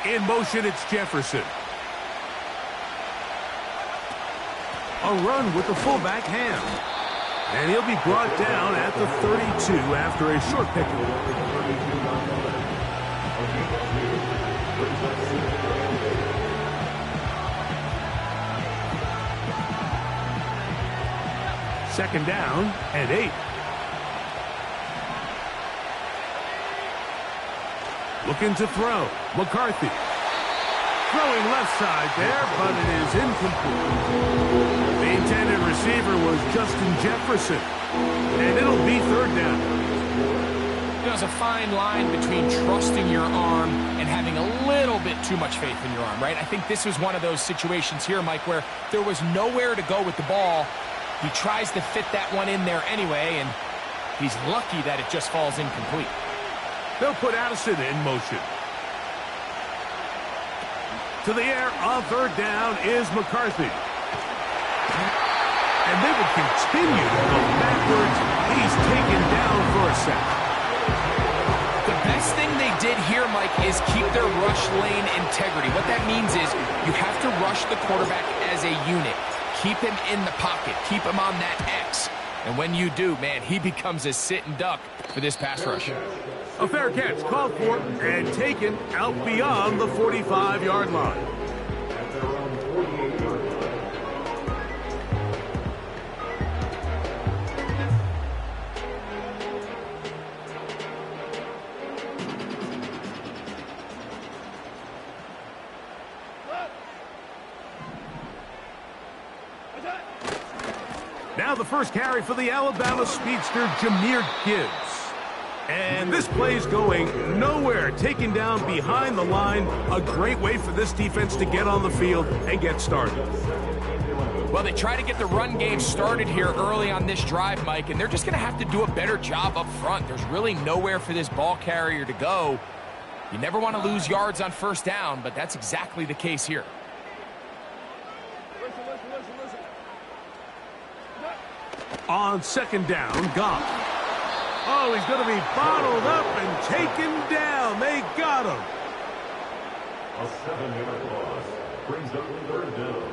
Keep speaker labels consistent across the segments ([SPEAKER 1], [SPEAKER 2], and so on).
[SPEAKER 1] In motion, it's Jefferson. A run with the fullback Ham. And he'll be brought down at the 32 after a short pickup. Second down and 8. Looking to throw. McCarthy. Throwing left side there, but it is incomplete. The intended receiver was Justin Jefferson. And it'll be third down.
[SPEAKER 2] There's a fine line between trusting your arm and having a little bit too much faith in your arm, right? I think this was one of those situations here, Mike, where there was nowhere to go with the ball. He tries to fit that one in there anyway, and he's lucky that it just falls incomplete.
[SPEAKER 1] They'll put Addison in motion. To the air on third down is McCarthy. And they will continue to go backwards. He's taken down for a sack.
[SPEAKER 2] The best thing they did here, Mike, is keep their rush lane integrity. What that means is you have to rush the quarterback as a unit. Keep him in the pocket. Keep him on that X. And when you do, man, he becomes a sit and duck for this pass rush.
[SPEAKER 1] A fair catch called for and taken out beyond the 45-yard line. Now the first carry for the Alabama speedster, Jahmyr Gibbs. And this play's going nowhere, taken down behind the line. A great way for this defense to get on the field and get started.
[SPEAKER 2] Well, they try to get the run game started here early on this drive, Mike, and they're just going to have to do a better job up front. There's really nowhere for this ball carrier to go. You never want to lose yards on first down, but that's exactly the case here.
[SPEAKER 1] On second down, Goff. Oh, he's going to be bottled up and taken down. They got him.
[SPEAKER 3] A 7-yard loss brings up third down.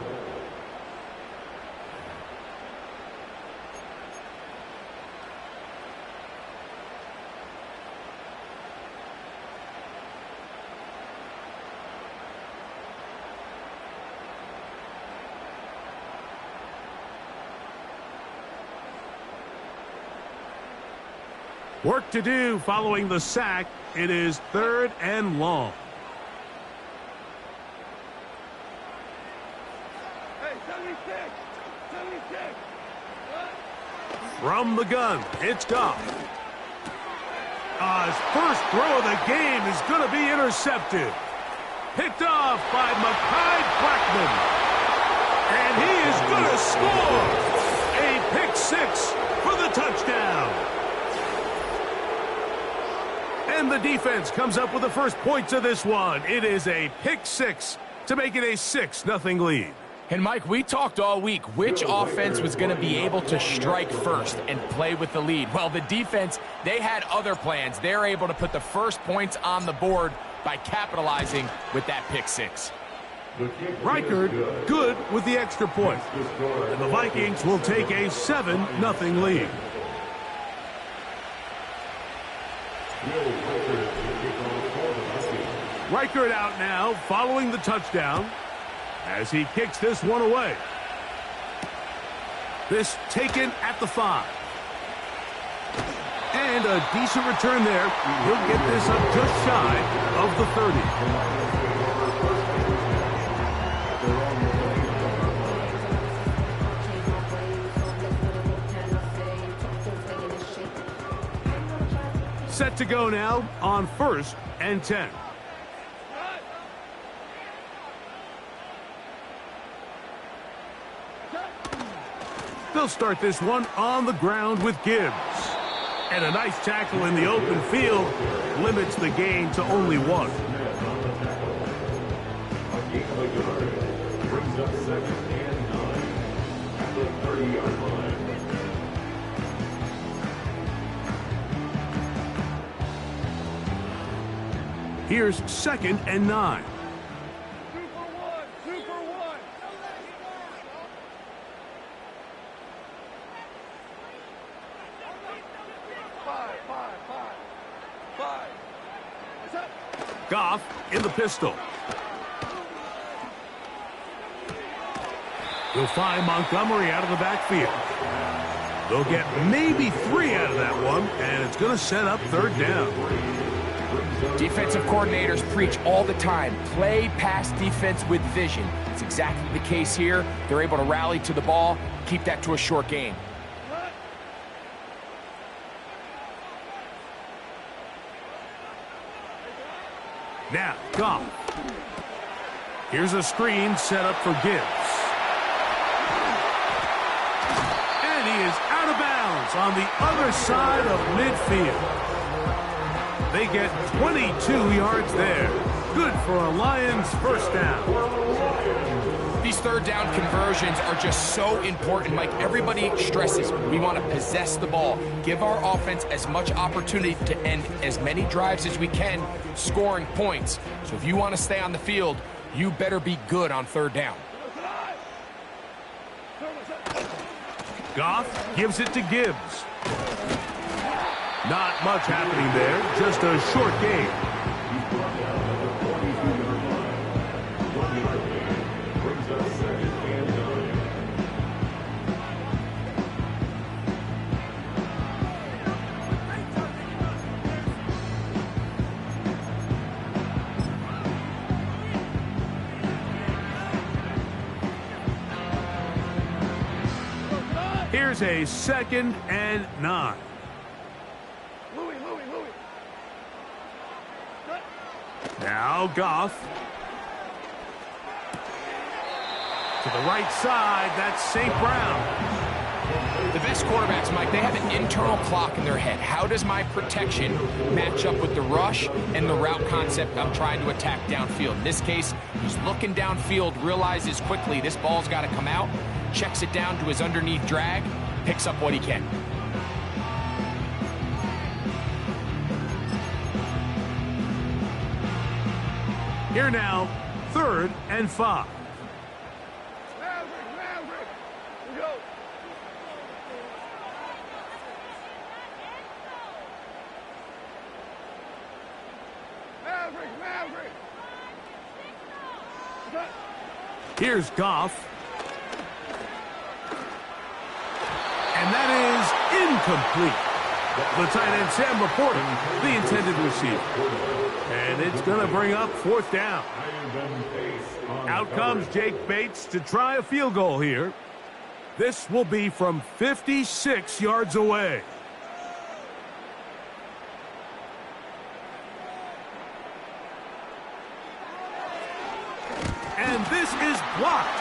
[SPEAKER 1] Work to do following the sack. It is third and long.
[SPEAKER 4] Hey, 76!
[SPEAKER 1] From the gun, it's Goff. His first throw of the game is going to be intercepted. Picked off by Mekhi Blackman. And he is going to score. A pick six for the touchdown. And the defense comes up with the first points of this one. It is a pick six to make it a 6-0 lead.
[SPEAKER 2] And, Mike, we talked all week which offense was going to be able to strike first and play with the lead. Well, the defense, they had other plans. They're able to put the first points on the board by capitalizing with that pick six.
[SPEAKER 1] Reichard good with the extra point. And the Vikings will take a 7-0 lead. Reichard out now following the touchdown as he kicks this one away. This taken at the 5. And a decent return there. He'll get this up just shy of the 30. Set to go now on 1st and 10. They'll start this one on the ground with Gibbs. And a nice tackle in the open field limits the gain to only 1.
[SPEAKER 3] Brings up 2nd and 9 at the 30-yard line.
[SPEAKER 1] Here's 2nd and 9. Goff in the pistol. He'll find Montgomery out of the backfield. They'll get maybe 3 out of that one, and it's going to set up third down.
[SPEAKER 2] Defensive coordinators preach all the time, play pass defense with vision. It's exactly the case here. They're able to rally to the ball, keep that to a short game.
[SPEAKER 1] Now, Goff. Here's a screen set up for Gibbs. And he is out of bounds on the other side of midfield. They get 22 yards there. Good for a Lions first down.
[SPEAKER 2] These third down conversions are just so important, Mike. Everybody stresses we want to possess the ball, give our offense as much opportunity to end as many drives as we can, scoring points. So if you want to stay on the field, you better be good on third down.
[SPEAKER 1] Goff gives it to Gibbs. Not much happening there, just a short game. Here's a 2nd and 9. Now Goff. To the right side, that's St. Brown.
[SPEAKER 2] The best quarterbacks, Mike, they have an internal clock in their head. How does my protection match up with the rush and the route concept I'm trying to attack downfield? In this case, he's looking downfield, realizes quickly this ball's got to come out, checks it down to his underneath drag, picks up what he can.
[SPEAKER 1] Here now, 3rd and 5. Here's Goff. And that is incomplete. The tight end, Sam Laporta, the intended receiver. And it's going to bring up 4th down. Out comes Jake Bates to try a field goal here. This will be from 56 yards away. And this is blocked.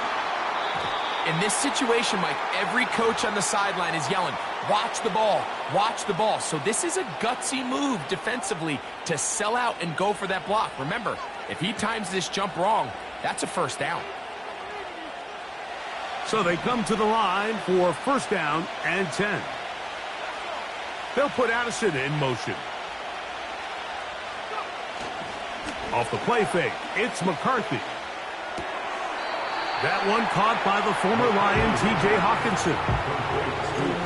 [SPEAKER 2] In this situation, Mike, every coach on the sideline is yelling, watch the ball, watch the ball. So this is a gutsy move defensively to sell out and go for that block. Remember, if he times this jump wrong, that's a first down.
[SPEAKER 1] So they come to the line for 1st down and 10. They'll put Addison in motion. Off the play fake, it's McCarthy. That one caught by the former Lion, T.J. Hawkinson.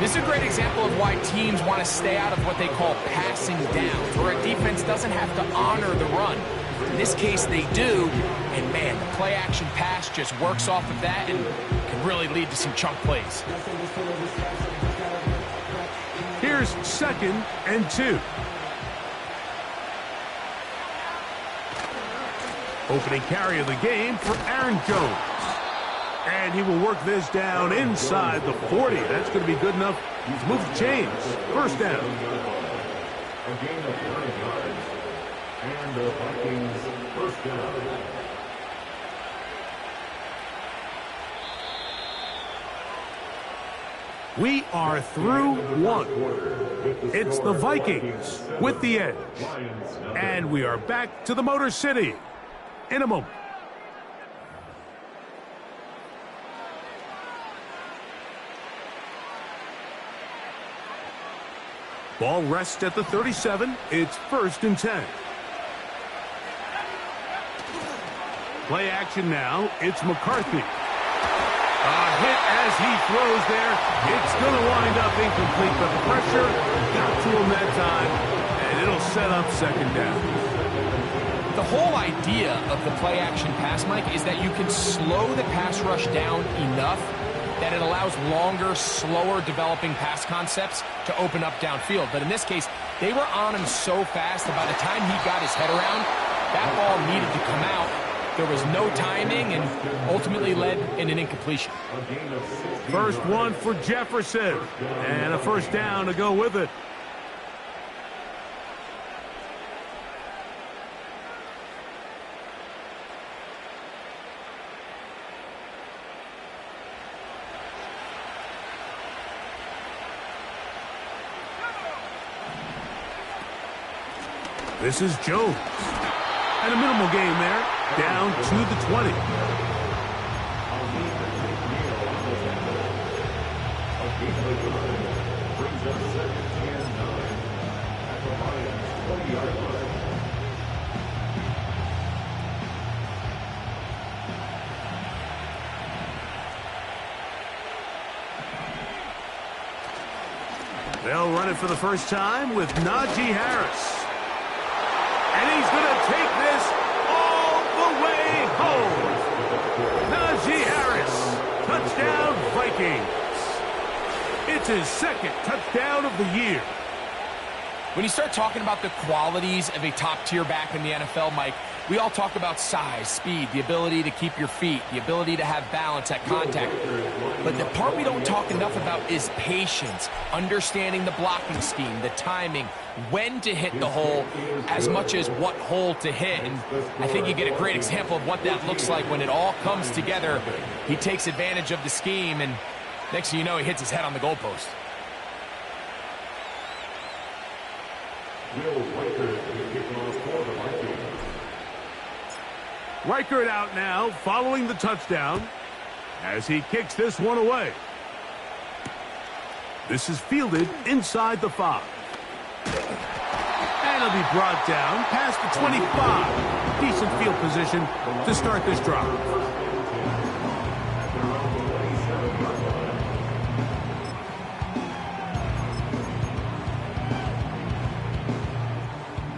[SPEAKER 2] This is a great example of why teams want to stay out of what they call passing downs, where a defense doesn't have to honor the run. In this case, they do, and man, the play-action pass just works off of that and can really lead to some chunk plays.
[SPEAKER 1] Here's 2nd and 2. Opening carry of the game for Aaron Jones. And he will work this down inside the 40. That's going to be good enough to move the chains. 1st down.
[SPEAKER 3] A gain of 9 yards. And the Vikings first down.
[SPEAKER 1] We are through 1. It's the Vikings with the edge. And we are back to the Motor City in a moment. Ball rests at the 37. It's 1st and 10. Play action now. It's McCarthy. A hit as he throws there. It's going to wind up incomplete, but the pressure got to him that time, and it'll set up 2nd down.
[SPEAKER 2] whole idea of the play-action pass, Mike, is that you can slow the pass rush down enough that it allows longer, slower developing pass concepts to open up downfield. But in this case, they were on him so fast that by the time he got his head around, that ball needed to come out. There was no timing and ultimately led in an incompletion.
[SPEAKER 1] First one for Jefferson, and a first down to go with it. This is Jones. And a minimal gain there, down to the 20. They'll run it for the first time with Najee Harris. And he's going to take this all the way home. Najee Harris, touchdown Vikings. It's his second touchdown of the year.
[SPEAKER 2] When you start talking about the qualities of a top-tier back in the NFL, Mike, we all talk about size, speed, the ability to keep your feet, the ability to have balance at contact. But the part we don't talk enough about is patience, understanding the blocking scheme, the timing, when to hit the hole, as much as what hole to hit. And I think you get a great example of what that looks like when it all comes together. He takes advantage of the scheme, and next thing you know, he hits his head on the goalpost.
[SPEAKER 1] Reichert out now, following the touchdown, as he kicks this one away. This is fielded inside the 5. And it'll be brought down past the 25. Decent field position to start this drive.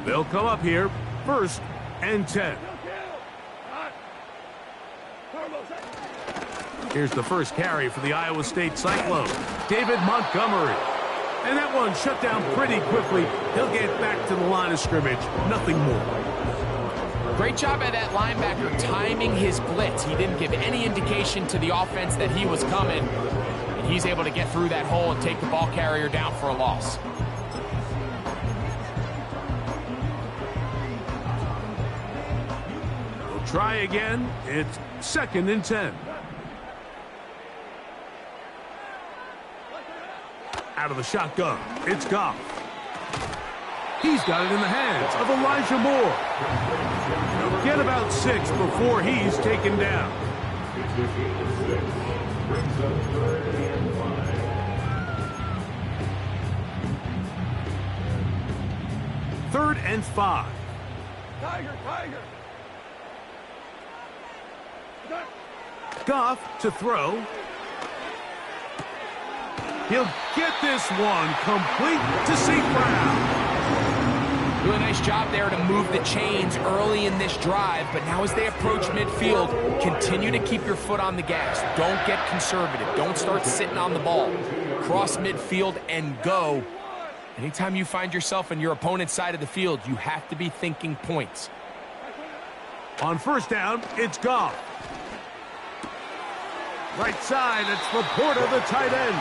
[SPEAKER 1] They'll come up here, 1st and 10. Here's the first carry for the Iowa State Cyclone, David Montgomery. And that one shut down pretty quickly. He'll get back to the line of scrimmage, nothing more.
[SPEAKER 2] Great job by that linebacker timing his blitz. He didn't give any indication to the offense that he was coming. And he's able to get through that hole and take the ball carrier down for a loss.
[SPEAKER 1] Try again. It's 2nd and 10. Out of the shotgun, it's Goff. He's got it in the hands of Elijah Moore. He'll get about 6 before he's taken down. 3rd and 5. Tiger. Goff to throw. He'll get this one complete to St. Brown.
[SPEAKER 2] Really nice job there to move the chains early in this drive, but now as they approach midfield, continue to keep your foot on the gas. Don't get conservative. Don't start sitting on the ball. Cross midfield and go. Anytime you find yourself on your opponent's side of the field, you have to be thinking points.
[SPEAKER 1] On 1st down, it's Goff. Right side, it's Laporta, the tight end.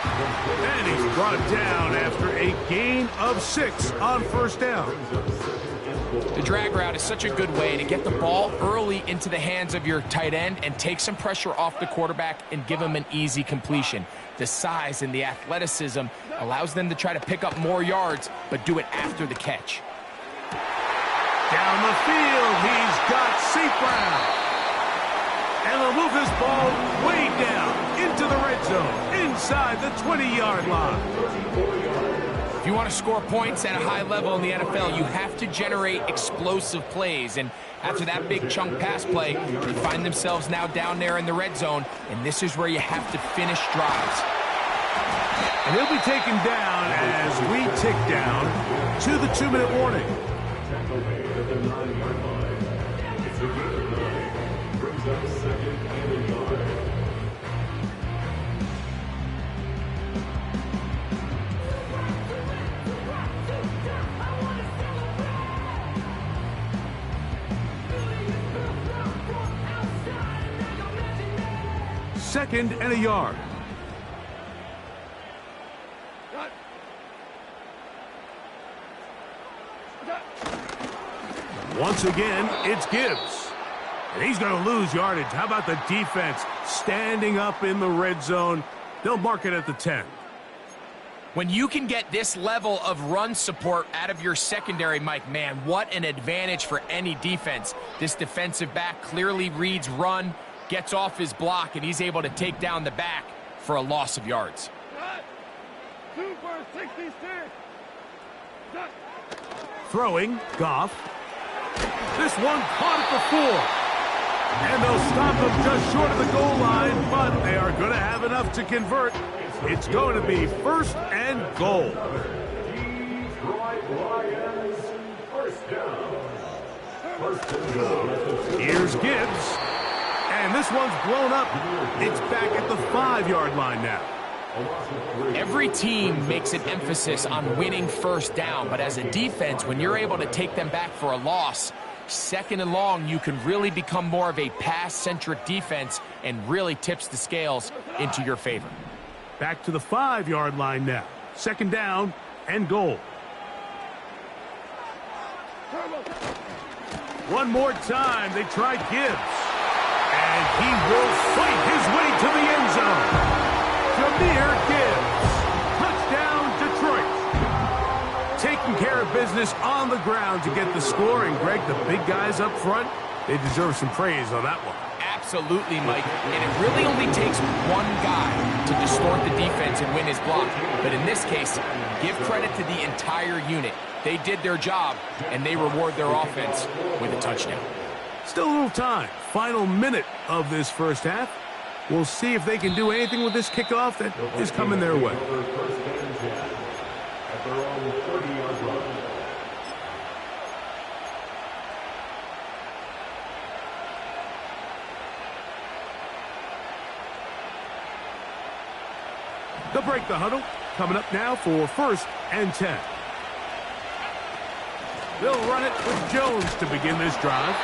[SPEAKER 1] And he's brought down after a gain of 6 on 1st down.
[SPEAKER 2] The drag route is such a good way to get the ball early into the hands of your tight end and take some pressure off the quarterback and give him an easy completion. The size and the athleticism allows them to try to pick up more yards, but do it after the catch.
[SPEAKER 1] Down the field, he's got St. Brown. And they'll move this ball way down into the red zone, inside the 20-yard line.
[SPEAKER 2] If you want to score points at a high level in the NFL, you have to generate explosive plays. And after that big chunk pass play, they find themselves now down there in the red zone, and this is where you have to finish drives.
[SPEAKER 1] And he'll be taken down as we tick down to the 2-minute warning.
[SPEAKER 3] The gain of 9 brings up 2nd and a yard.
[SPEAKER 1] Second and a yard. Once again, it's Gibbs. And he's going to lose yardage. How about the defense standing up in the red zone? They'll mark it at the 10.
[SPEAKER 2] When you can get this level of run support out of your secondary, Mike, man, what an advantage for any defense. This defensive back clearly reads run, gets off his block, and he's able to take down the back for a loss of yards.
[SPEAKER 4] 2 for 66.
[SPEAKER 1] Throwing, Goff. This one caught at the 4. And they'll stop him just short of the goal line, but they are going to have enough to convert. It's going to be 1st and goal.
[SPEAKER 3] Detroit Lions, first down. 1st and goal.
[SPEAKER 1] Here's Gibbs. And this one's blown up. It's back at the 5-yard line now.
[SPEAKER 2] Every team makes an emphasis on winning 1st down, but as a defense, when you're able to take them back for a loss, 2nd and long, you can really become more of a pass-centric defense and really tips the scales into your favor.
[SPEAKER 1] Back to the 5-yard line now. 2nd down and goal. One more time, they try Gibbs. And he will fight his way to the end zone. Jahmyr Gibbs. Touchdown, Detroit. Taking care of business on the ground to get the score. And, Greg, the big guys up front, they deserve some praise on that one.
[SPEAKER 2] Absolutely, Mike. And it really only takes one guy to distort the defense and win his block. But in this case, give credit to the entire unit. They did their job, and they reward their offense with a touchdown.
[SPEAKER 1] Still a little time. Final minute of this first half. We'll see if they can do anything with this kickoff that is coming their way.
[SPEAKER 3] 1st and 10 at their own 30-yard line.
[SPEAKER 1] They'll break the huddle. Coming up now for 1st and 10. They'll run it with Jones to begin this drive.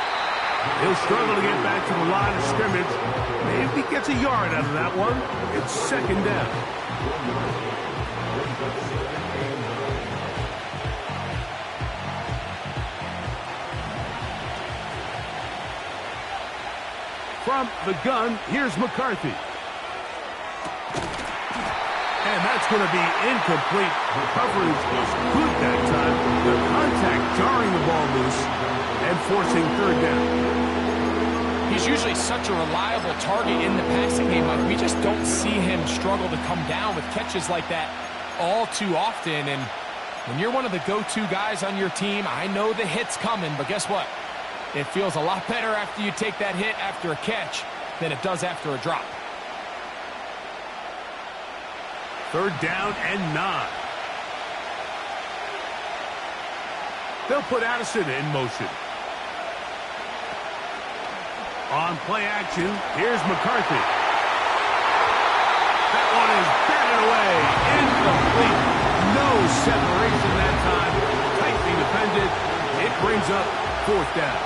[SPEAKER 1] He'll struggle to get back to the line of scrimmage. Maybe he gets a yard out of that one. It's 2nd down. From the gun, here's McCarthy. And that's going to be incomplete. The coverage was good that time. The contact jarring the ball loose and forcing 3rd down.
[SPEAKER 2] He's usually such a reliable target in the passing game. Like, we just don't see him struggle to come down with catches like that all too often. And when you're one of the go-to guys on your team, I know the hit's coming, but guess what? It feels a lot better after you take that hit after a catch than it does after a drop.
[SPEAKER 1] 3rd down and 9. They'll put Addison in motion. On play action, here's McCarthy. That one is batted away. Incomplete. No separation that time. Tightly defended. It brings up 4th down.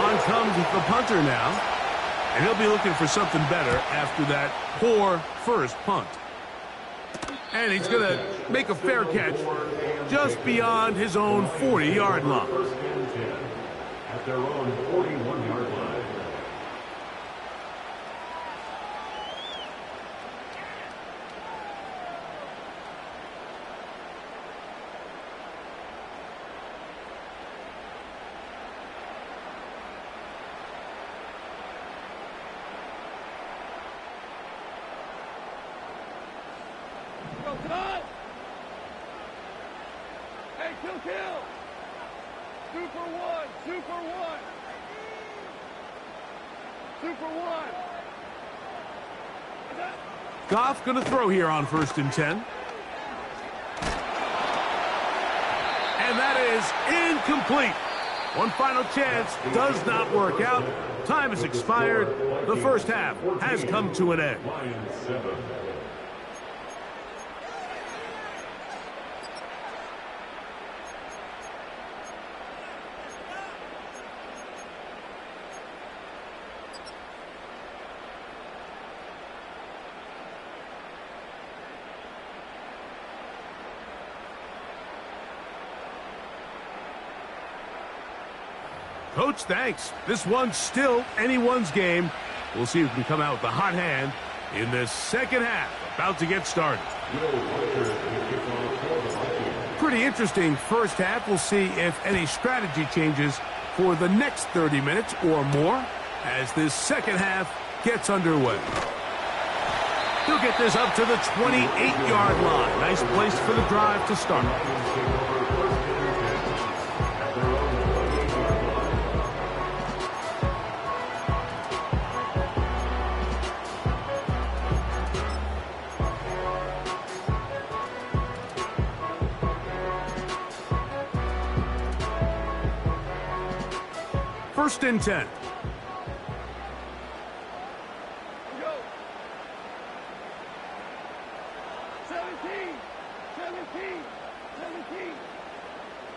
[SPEAKER 1] On comes the punter now. And he'll be looking for something better after that poor first punt. And he's going to make a fair catch just beyond his own 40-yard line.
[SPEAKER 3] 1st and 10 at their own 41-yard line.
[SPEAKER 4] Hey, kill. 2 for 1. 2 for 1. 2 for 1.
[SPEAKER 1] Goff going to throw here on 1st and 10. And that is incomplete. One final chance does not work out. Time has expired. The first half has come to an end.
[SPEAKER 3] Lions 7.
[SPEAKER 1] Coach, thanks. This one's still anyone's game. We'll see who can come out with the hot hand in this second half. About to get started. Pretty interesting first half. We'll see if any strategy changes for the next 30 minutes or more as this second half gets underway. He'll get this up to the 28-yard line. Nice place for the drive to start. First and 10.
[SPEAKER 4] Go. 17. 17. 17.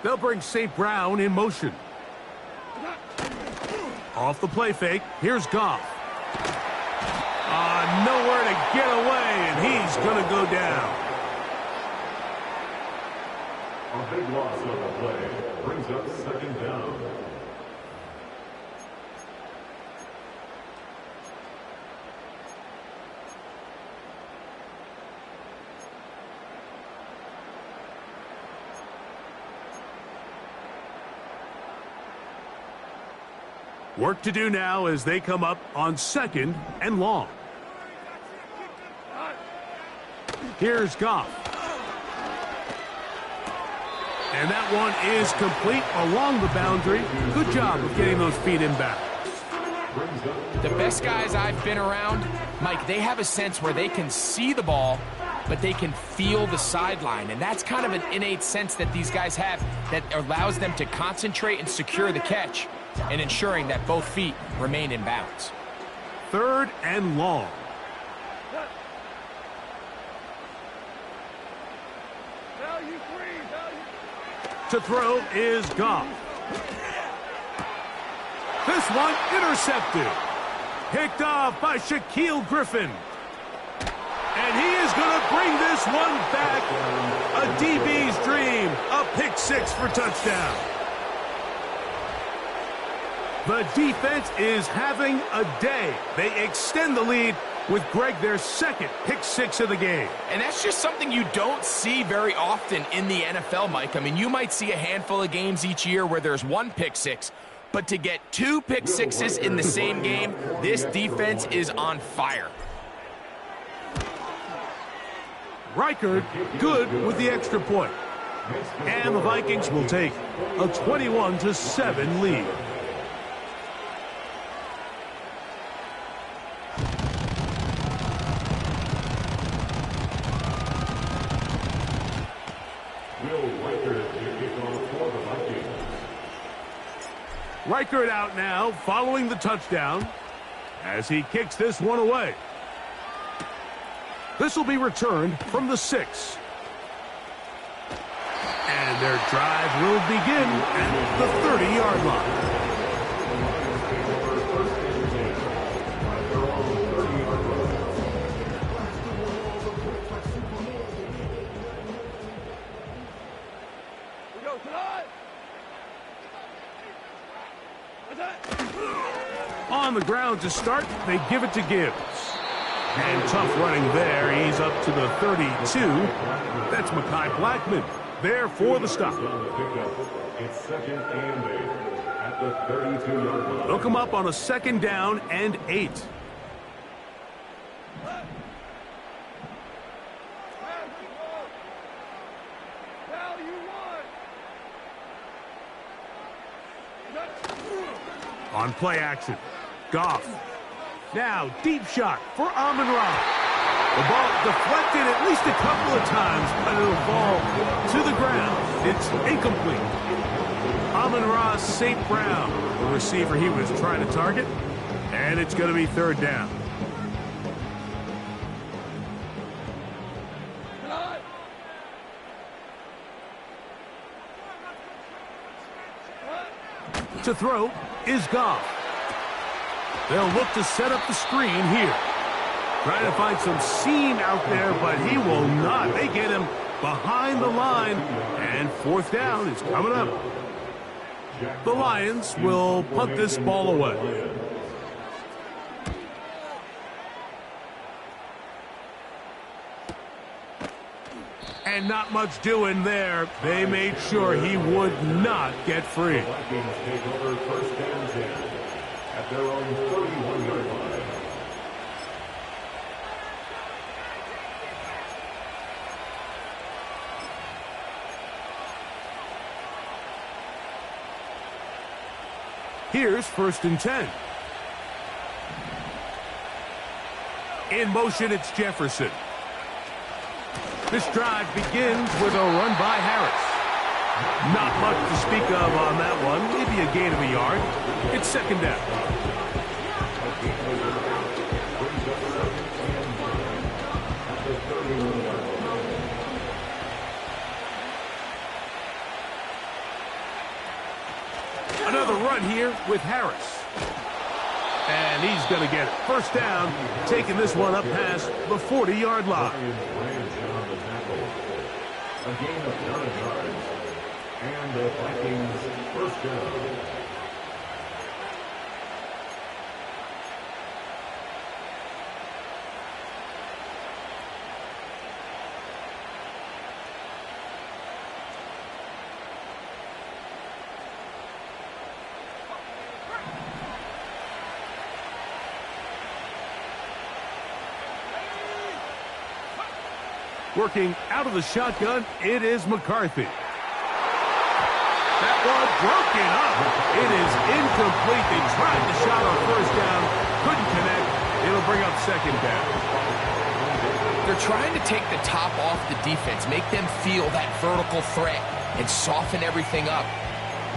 [SPEAKER 1] They'll bring St. Brown in motion. Off the play fake, here's Goff. Nowhere to get away, and he's going to go down.
[SPEAKER 3] A big loss on the play brings up second down.
[SPEAKER 1] Work to do now as they come up on second and long. Here's Goff. And that one is complete along the boundary. Good job of getting those feet in back.
[SPEAKER 2] The best guys I've been around, Mike, they have a sense where they can see the ball, but they can feel the sideline. And that's kind of an innate sense that these guys have that allows them to concentrate and secure the catch and ensuring that both feet remain in bounds.
[SPEAKER 1] Third and long.
[SPEAKER 4] Value free. Value.
[SPEAKER 1] To throw is Goff. This one intercepted. Picked off by Shaquille Griffin. And he is going to bring this one back. A DB's dream. A pick six for touchdown. The defense is having a day. They extend the lead with Greg their second pick six of the game.
[SPEAKER 2] And that's just something you don't see very often in the NFL, Mike. I mean, you might see a handful of games each year where there's one pick six, but to get two pick sixes in the same game, this defense is on fire.
[SPEAKER 1] Reichard good with the extra point. And the Vikings will take a 21-7 lead. Reichard out now, following the touchdown, as he kicks this one away. This will be returned from the 6. And their drive will begin at the 30-yard line.
[SPEAKER 4] We go tonight.
[SPEAKER 1] On the ground to start, they give it to Gibbs. And tough running there. He's up to the 32. That's Mekhi Blackman there for the stop.
[SPEAKER 3] It's second and 8 at the 32-yard line.
[SPEAKER 1] They'll come up on a second down and 8. On play action, Goff. Now, deep shot for Amon-Ra. The ball deflected at least a couple of times, but it'll fall to the ground. It's incomplete. Amon-Ra St. Brown, the receiver he was trying to target. And it's going to be third down. To throw is Goff. They'll look to set up the screen here. Trying to find some seam out there, but he will not. They get him behind the line, and fourth down is coming up. The Lions will punt this ball away. And not much doing there. They made sure he would not get free.
[SPEAKER 3] The Vikings take over first down 10 at their own 31-yard line.
[SPEAKER 1] Here's first and 10. In motion, it's Jefferson. This drive begins with a run by Harris. Not much to speak of on that one. Maybe a gain of a yard. It's second down. Another run here with Harris. And he's going to get it. First down, taking this one up past the 40-yard line.
[SPEAKER 3] A gain of 9 yards. And the Vikings first down.
[SPEAKER 1] Working out of the shotgun, it is McCarthy. That one broken up. It is incomplete. They tried the shot on first down, couldn't connect. It'll bring up second down.
[SPEAKER 2] They're trying to take the top off the defense, make them feel that vertical threat, and soften everything up.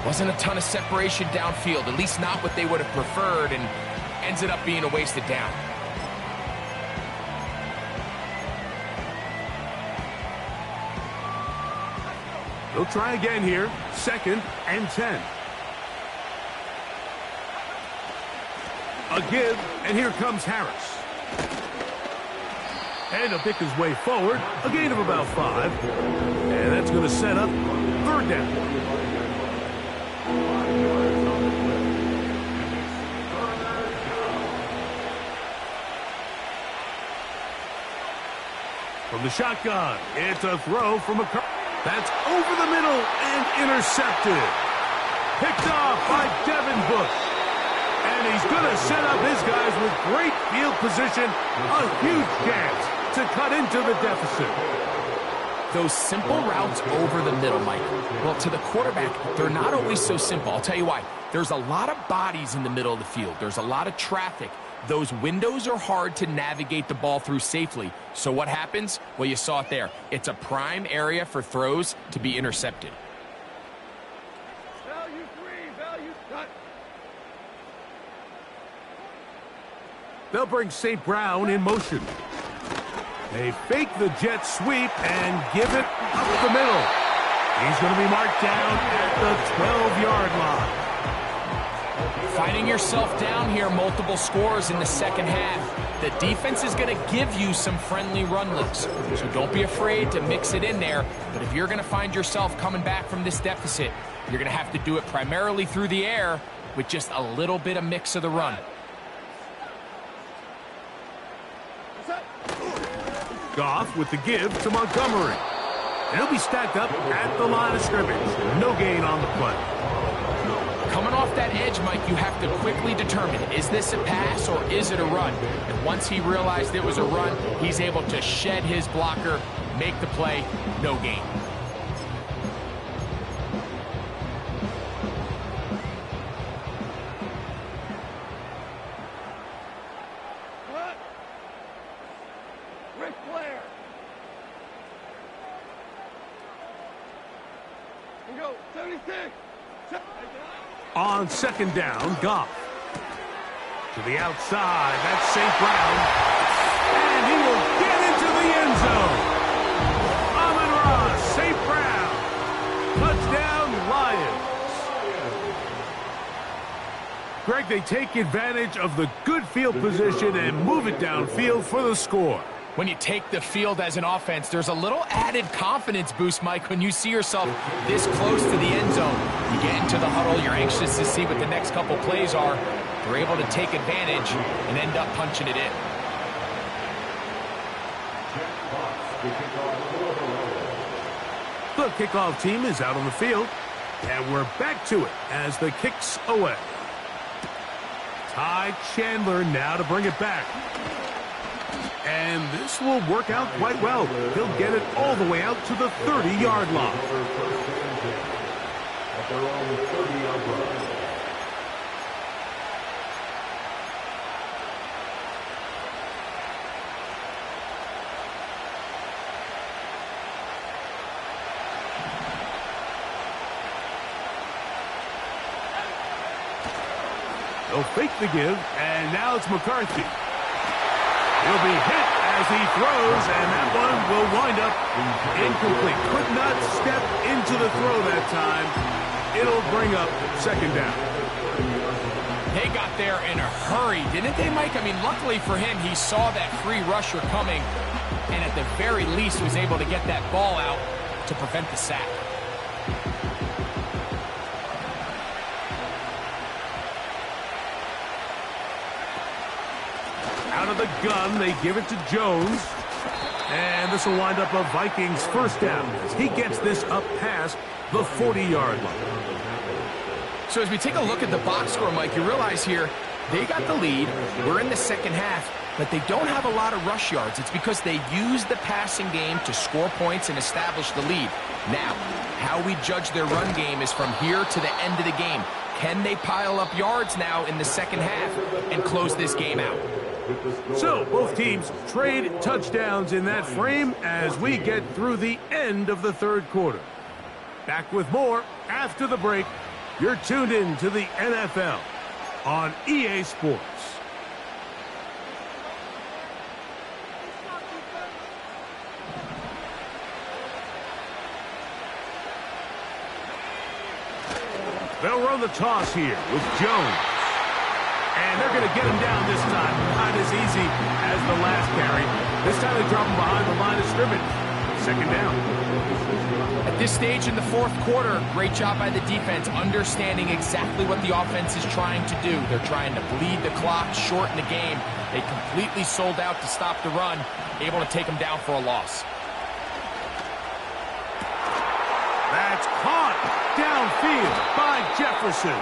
[SPEAKER 2] Wasn't a ton of separation downfield, at least not what they would have preferred, and ends it up being a wasted down.
[SPEAKER 1] They'll try again here. Second and 10. A give, and here comes Harris. And he'll pick his way forward. A gain of about 5. And that's going to set up third down. From the shotgun, it's a throw from McCarthy. That's over the middle and intercepted. Picked off by Devin Bush. And he's going to set up his guys with great field position. A huge chance to cut into the deficit.
[SPEAKER 2] Those simple routes over the middle, Mike. Well, to the quarterback, they're not always so simple. I'll tell you why. There's a lot of bodies in the middle of the field. There's a lot of traffic. Those windows are hard to navigate the ball through safely. So what happens? Well, you saw it there. It's a prime area for throws to be intercepted.
[SPEAKER 4] Value 3, value cut.
[SPEAKER 1] They'll bring St. Brown in motion. They fake the jet sweep and give it up the middle. He's going to be marked down at the 12-yard line.
[SPEAKER 2] Finding yourself down here, multiple scores in the second half. The defense is going to give you some friendly run looks, so don't be afraid to mix it in there. But if you're going to find yourself coming back from this deficit, you're going to have to do it primarily through the air with just a little bit of mix of the run.
[SPEAKER 1] Goff with the give to Montgomery. He'll be stacked up at the line of scrimmage. No gain on the play.
[SPEAKER 2] Coming off that edge, Mike, you have to quickly determine, is this a pass or is it a run? And once he realized it was a run, he's able to shed his blocker, make the play, no gain.
[SPEAKER 4] What? Ric Flair. And go, 76.
[SPEAKER 1] On second down, Goff. To the outside, that's St. Brown. And he will get into the end zone. Amon-Ra, St. Brown. Touchdown, Lions. Greg, they take advantage of the good field position and move it downfield for the score.
[SPEAKER 2] When you take the field as an offense, there's a little added confidence boost, Mike, when you see yourself this close to the end zone. You get into the huddle, you're anxious to see what the next couple plays are. They're able to take advantage and end up punching it in.
[SPEAKER 1] The kickoff team is out on the field, and we're back to it as the kick's away. Ty Chandler now to bring it back. And this will work out quite well. He'll get it all the way out to the 30-yard line.
[SPEAKER 3] At their own 30-yard line.
[SPEAKER 1] They'll fake the give, and now it's McCarthy. He'll be hit as he throws, and that one will wind up incomplete. Could not step into the throw that time. It'll bring up second down.
[SPEAKER 2] They got there in a hurry, didn't they, Mike? I mean, luckily for him, he saw that free rusher coming, and at the very least was able to get that ball out to prevent the sack.
[SPEAKER 1] Out of the gun, they give it to Jones. And this will wind up a Vikings first down as he gets this up past the 40-yard line.
[SPEAKER 2] So as we take a look at the box score, Mike, you realize here they got the lead. We're in the second half, but they don't have a lot of rush yards. It's because they use the passing game to score points and establish the lead. Now, how we judge their run game is from here to the end of the game. Can they pile up yards now in the second half and close this game out?
[SPEAKER 1] So both teams trade touchdowns in that frame as we get through the end of the third quarter. Back with more after the break. You're tuned in to the NFL on EA Sports. They'll run the toss here with Jones. And they're going to get him down this time. Not as easy as the last carry. This time they drop him behind the line of scrimmage. Second down.
[SPEAKER 2] At this stage in the fourth quarter, great job by the defense, understanding exactly what the offense is trying to do. They're trying to bleed the clock, shorten the game. They completely sold out to stop the run, able to take them down for a loss.
[SPEAKER 1] That's caught downfield by Jefferson.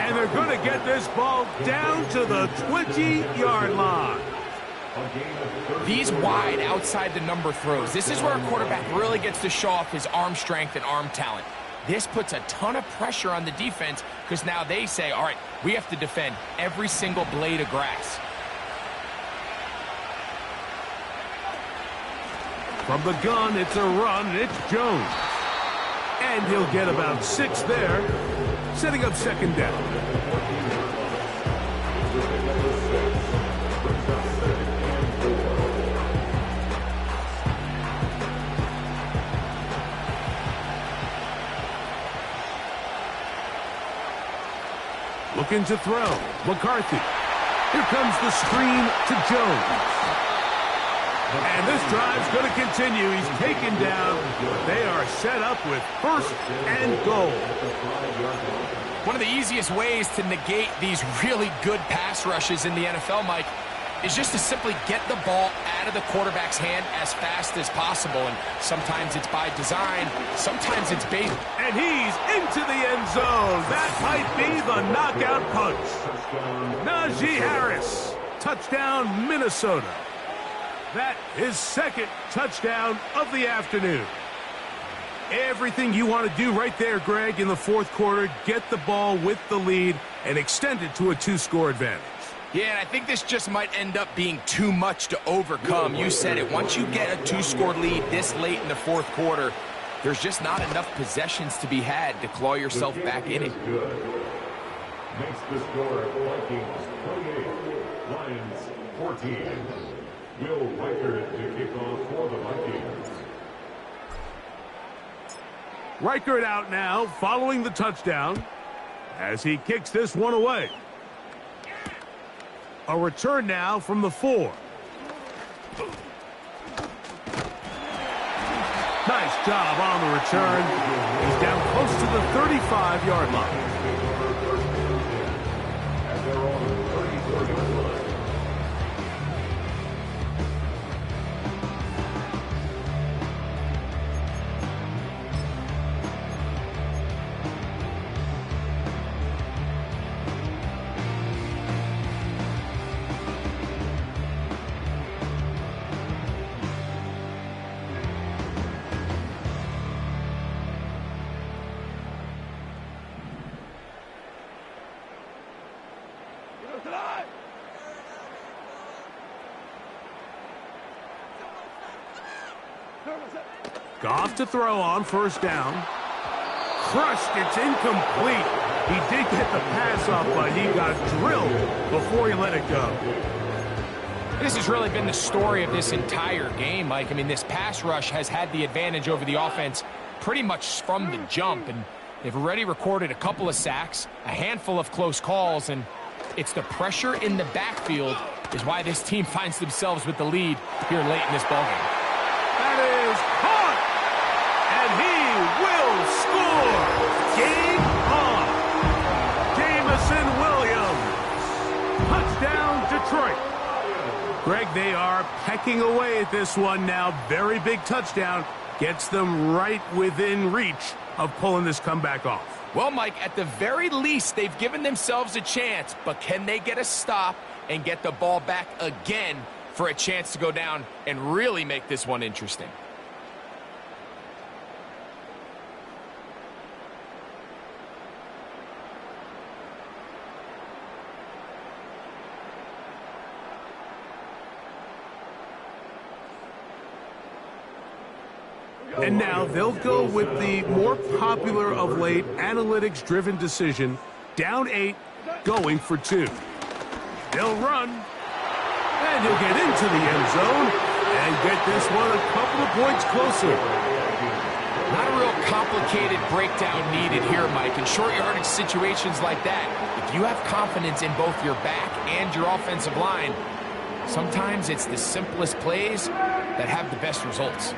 [SPEAKER 1] And they're going to get this ball down to the 20-yard line.
[SPEAKER 2] These wide outside the number throws. This is where a quarterback really gets to show off his arm strength and arm talent. This puts a ton of pressure on the defense because now they say, all right, we have to defend every single blade of grass.
[SPEAKER 1] From the gun, it's a run. It's Jones. And he'll get about 6 there, setting up second down. Looking to throw. McCarthy. Here comes the screen to Jones. And this drive's going to continue. He's taken down. They are set up with first and goal.
[SPEAKER 2] One of the easiest ways to negate these really good pass rushes in the NFL, Mike, is just to simply get the ball out of the quarterback's hand as fast as possible. And sometimes it's by design, sometimes it's based.
[SPEAKER 1] And he's into the end zone. That might be the knockout punch. Najee Harris, touchdown Minnesota. That is second touchdown of the afternoon. Everything you want to do right there, Greg, in the fourth quarter, get the ball with the lead and extend it to a 2-score advantage.
[SPEAKER 2] Yeah, and I think this just might end up being too much to overcome. You said it. Once you get a 2-score lead this late in the fourth quarter, there's just not enough possessions to be had to claw yourself back in it.
[SPEAKER 3] Makes the score Vikings 28, Lions 14. Will Reichert to kick off for the Vikings.
[SPEAKER 1] Reichert out now following the touchdown as he kicks this one away. A return now from the 4. Nice job on the return. He's down close to the 35-yard line.
[SPEAKER 3] And they're on the 34-yard line.
[SPEAKER 1] Goff to throw on first down. Crushed, it's incomplete. He did get the pass off, but he got drilled before he let it go.
[SPEAKER 2] This has really been the story of this entire game, Mike. I mean, this pass rush has had the advantage over the offense pretty much from the jump, and they've already recorded a couple of sacks, a handful of close calls, and it's the pressure in the backfield is why this team finds themselves with the lead here late in this ballgame.
[SPEAKER 1] That is caught, and he will score. Game on. Jamison Williams. Touchdown, Detroit. Greg, they are pecking away at this one now. Very big touchdown. Gets them right within reach of pulling this comeback off.
[SPEAKER 2] Well, Mike, at the very least, they've given themselves a chance, but can they get a stop and get the ball back again for a chance to go down and really make this one interesting?
[SPEAKER 1] And now they'll go with the more popular of late analytics-driven decision. Down 8, going for 2. They'll run, and he'll get into the end zone and get this one a couple of points closer.
[SPEAKER 2] Not a real complicated breakdown needed here, Mike. In short yardage situations like that, if you have confidence in both your back and your offensive line, sometimes it's the simplest plays that have the best results.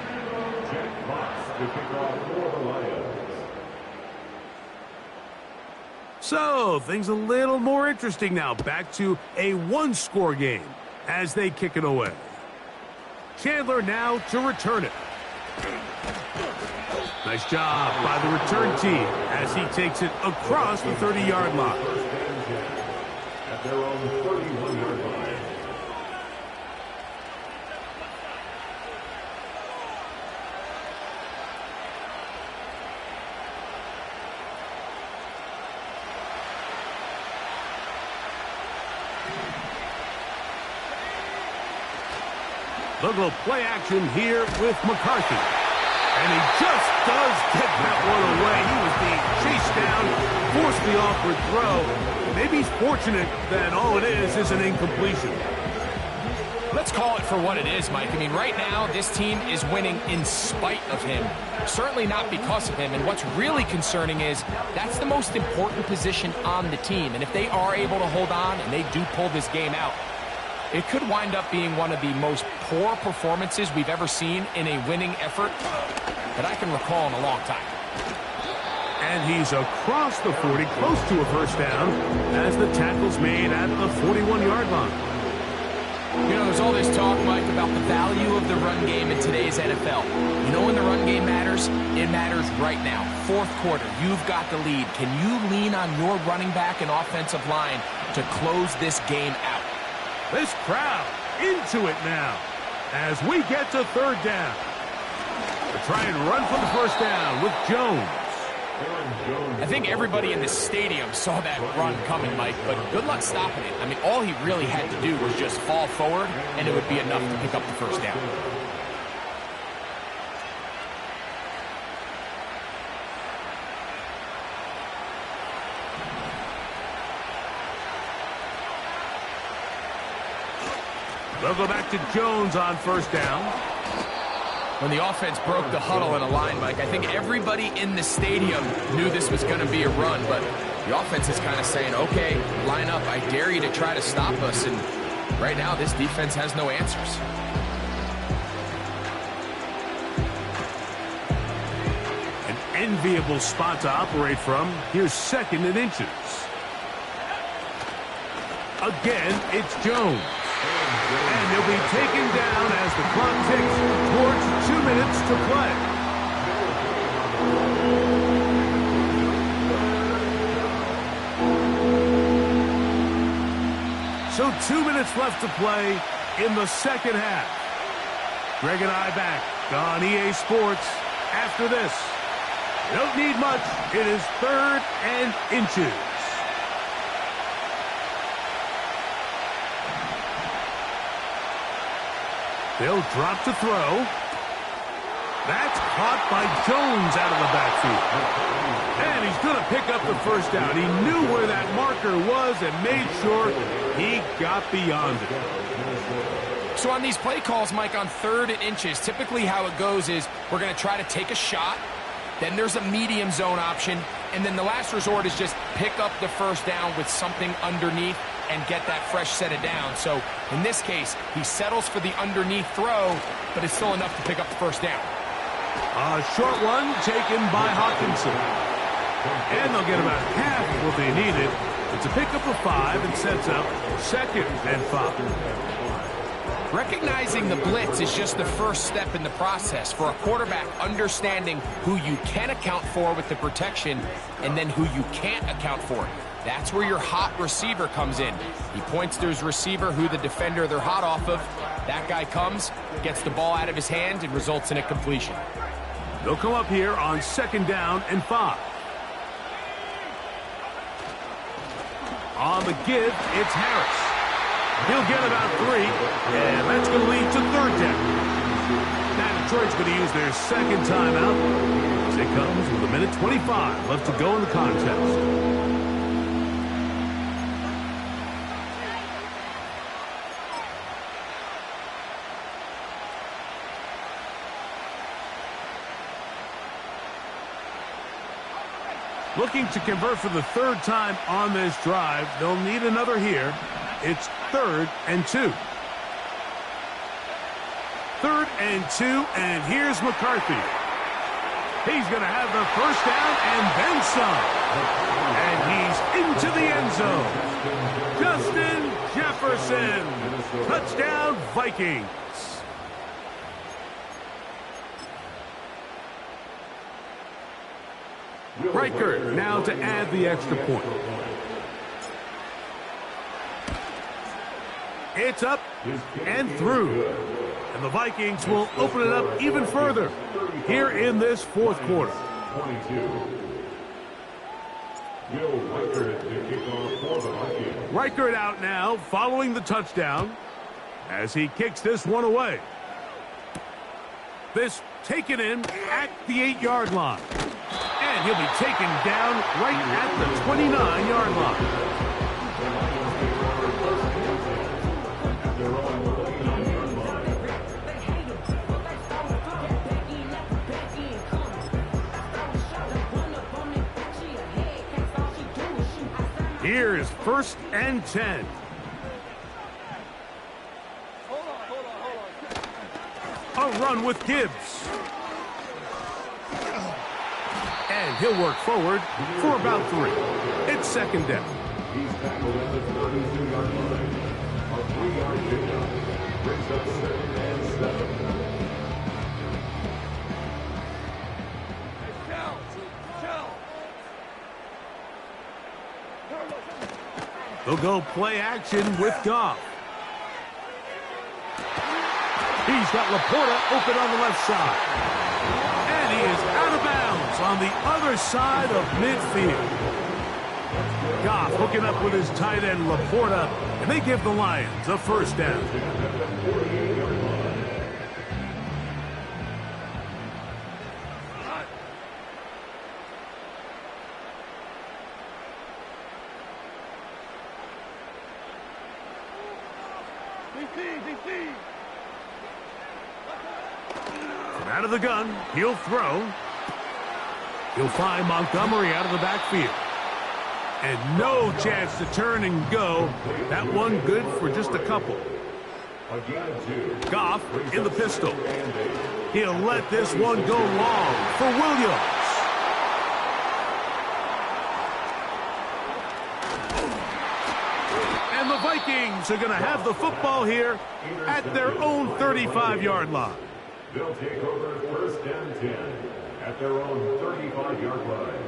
[SPEAKER 1] So, things a little more interesting now. Back to a one-score game as they kick it away. Chandler now to return it. Nice job by the return team as he takes it across the 30-yard line.
[SPEAKER 3] At their own 31-yard line.
[SPEAKER 1] They'll go play action here with McCarthy. And he just does get that one away. He was being chased down, forced the awkward throw. Maybe he's fortunate that all it is an incompletion.
[SPEAKER 2] Let's call it for what it is, Mike. I mean, right now, this team is winning in spite of him. Certainly not because of him. And what's really concerning is that's the most important position on the team. And if they are able to hold on and they do pull this game out, it could wind up being one of the most poor performances we've ever seen in a winning effort that I can recall in a long time.
[SPEAKER 1] And he's across the 40, close to a first down, as the tackle's made at the 41-yard line.
[SPEAKER 2] You know, there's all this talk, Mike, about the value of the run game in today's NFL. You know when the run game matters? It matters right now. Fourth quarter, you've got the lead. Can you lean on your running back and offensive line to close this game out?
[SPEAKER 1] This crowd into it now as we get to third down. They try and run for the first down with Jones.
[SPEAKER 2] I think everybody in the stadium saw that run coming, Mike, but good luck stopping it. I mean, all he really had to do was just fall forward, and it would be enough to pick up the first down.
[SPEAKER 1] They'll go back to Jones on first down.
[SPEAKER 2] When the offense broke the huddle in a line, Mike, I think everybody in the stadium knew this was going to be a run, but the offense is kind of saying, okay, line up. I dare you to try to stop us. And right now, this defense has no answers.
[SPEAKER 1] An enviable spot to operate from. Here's 2nd and inches. Again, it's Jones. And he'll be taken down as the clock ticks towards 2 minutes to play. So 2 minutes left to play in the second half. Greg and I back on EA Sports after this. Don't need much. It is 3rd and inches. They'll drop to throw. That's caught by Jones out of the backfield. And he's going to pick up the first down. He knew where that marker was and made sure he got beyond it.
[SPEAKER 2] So on these play calls, Mike, on 3rd and inches, typically how it goes is we're going to try to take a shot. Then there's a medium zone option. And then the last resort is just pick up the first down with something underneath and get that fresh set of down. So in this case, he settles for the underneath throw, but it's still enough to pick up the first down.
[SPEAKER 1] A short one taken by Hawkinson. And they'll get about half what they needed. It's a pickup of 5 and sets up 2nd and 5.
[SPEAKER 2] Recognizing the blitz is just the first step in the process for a quarterback understanding who you can account for with the protection and then who you can't account for. That's where your hot receiver comes in. He points to his receiver who the defender they're hot off of. That guy comes, gets the ball out of his hand, and results in a completion.
[SPEAKER 1] They'll come up here on 2nd down and 5. On the give, it's Harris. He'll get about 3, and that's going to lead to 3rd down. Now Detroit's going to use their 2nd timeout as it comes with 1:25 left to go in the contest. Looking to convert for the 3rd time on this drive. They'll need another here. It's 3rd and 2. 3rd and 2, and here's McCarthy. He's going to have the first down and then some. And he's into the end zone. Justin Jefferson. Touchdown, Vikings. Riker now to add the extra point. It's up and through. And the Vikings will open it up even further here in this 4th quarter.
[SPEAKER 3] 22. Will Riker to kick off for the Vikings.
[SPEAKER 1] Riker out now following the touchdown as he kicks this one away. This taken in at the 8-yard line. And he'll be taken down right at the 29-yard line. Here is 1st and 10. A run with Gibbs. And he'll work forward for about 3. It's 2nd down.
[SPEAKER 3] He's tackled at the 32-yard line. A 3-yard pickup brings up 2nd and 7.
[SPEAKER 1] They'll go play action with Goff. He's got Laporta open on the left side. And he is out of bounds on the other side of midfield. Goff hooking up with his tight end Laporta, and they give the Lions a first down.
[SPEAKER 4] DC.
[SPEAKER 1] From out of the gun, he'll throw. He'll find Montgomery out of the backfield. And no chance to turn and go. That one good for just a couple. Goff in the pistol. He'll let this one go long for Williams. And the Vikings are going to have the football here at their own 35-yard line.
[SPEAKER 3] They'll take over first and 10 at their own 35-yard line.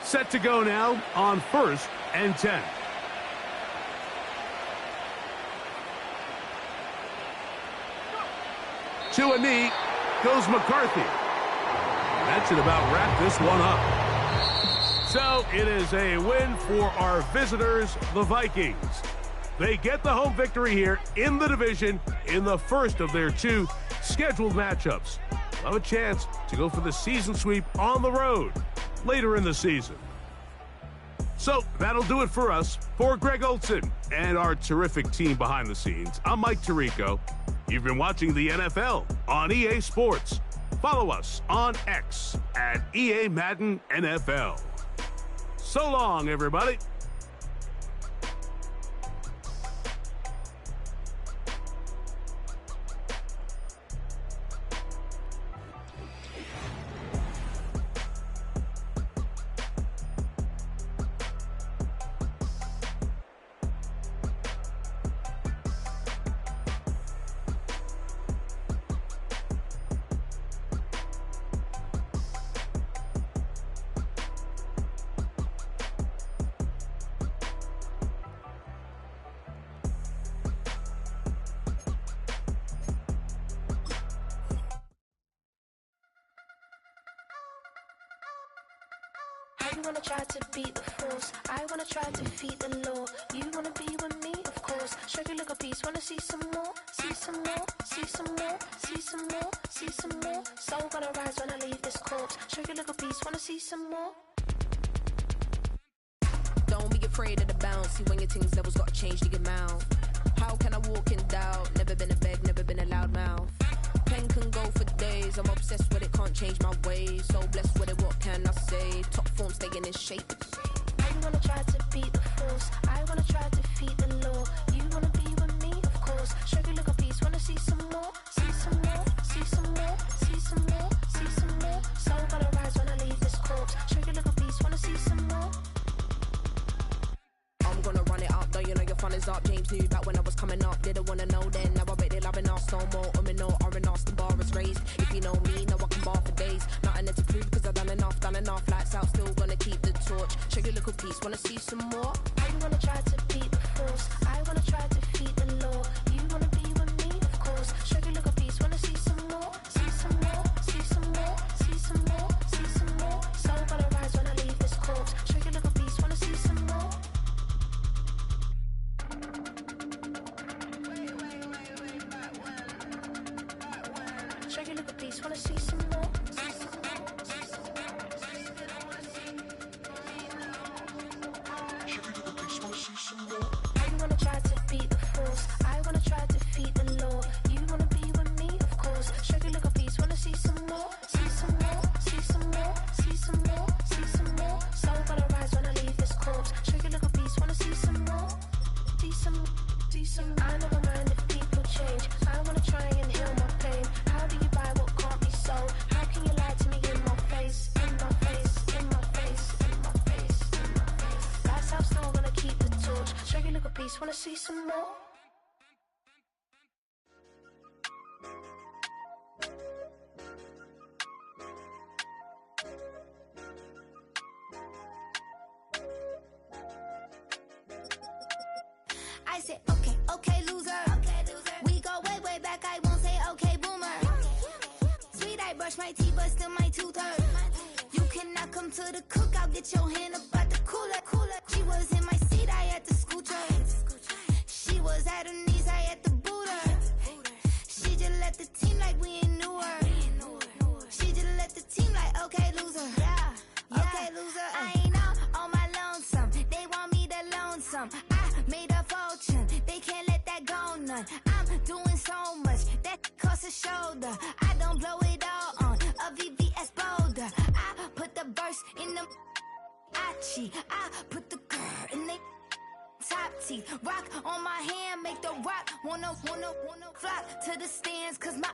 [SPEAKER 1] Set to go now on first and 10. To a knee goes McCarthy. That should about wrap this one up. So it is a win for our visitors, the Vikings. They get the home victory here in the division in the first of their two scheduled matchups. They'll have a chance to go for the season sweep on the road later in the season. So that'll do it for us. For Greg Olson and our terrific team behind the scenes, I'm Mike Tirico. You've been watching the NFL on EA Sports. Follow us on X at EA Madden NFL. So long, everybody.
[SPEAKER 5] You wanna try to beat the force, I wanna try to defeat the law. You wanna be with me, of course. Show you look a piece, wanna see some more, see some more, see some more, see some more, see some more. Soul gonna rise when I leave this corpse. Show you look a piece, wanna see some more.
[SPEAKER 6] Don't be afraid of the bounce. See when your things levels gotta change to your mouth. How can I walk in doubt? Never been a beg, never been a loud mouth. Pen can go for days. I'm obsessed with it, can't change my ways. So blessed with it, what can I say? Top form staying in shape.
[SPEAKER 5] You wanna try to beat the force, I wanna try to defeat the law. You wanna be with me, of course. Show you look a piece, wanna see some more, see some more, see some more, see some more, see some more. Soul gonna rise when I leave this corpse. Show you look a piece, wanna see some more.
[SPEAKER 6] I'm gonna run it up, though you know your fun is up. James knew back when I was coming up, didn't wanna know then. Now I bet they loving us no more. No R&R's, the bar is raised. If you know me, now I can bar for days. Nothing to prove because I've done enough. Lights out, still gonna keep the torch. Show you a little piece, wanna see some more?
[SPEAKER 5] You wanna try to beat the force, I wanna try to defeat the law. You wanna be with me, of course. Show you a little piece, wanna see some more, see some more, see some more, see some more, see some more. Soul gonna rise when I leave this corpse. Show you a little piece, wanna see some more. Show you a little piece, wanna see some more. You wanna try to beat the force, I wanna try to defeat the law. You wanna be with me, of course. Show you a little piece, wanna see some more, see some more, see some more, see some more, see some more. Soul gonna rise when I leave this corpse. Show you a little piece, wanna see some more, see some, see some. I never mind if people change. I wanna try and heal my pain. How do you buy what can't be sold? How can you lie to me in my face, in my face, in my face, in my face, in my face? That's how I'm still gonna keep the torch. Show you a little piece, wanna see some more?
[SPEAKER 7] I said, okay, okay, loser. We go way, way back. I won't say, okay, boomer. Sweet, I brush my teeth, but still my tooth hurt. You cannot come to the cookout, get your hand up out the cooler. She was in my seat, I had to scoot her. She was at her knees, I had to boot her. She just left the team like we ain't knew her. She just left the team like, okay, loser. Yeah, okay, loser. I ain't on my lonesome. They want me to loan some. I made a fortune. They can't let that go none. I'm doing so much that costs a shoulder. I don't blow it all on a VVS boulder. I put the verse in the I cheat. I put the girl in they top teeth. Rock on my hand, make the rock wanna flock to the stands, cause my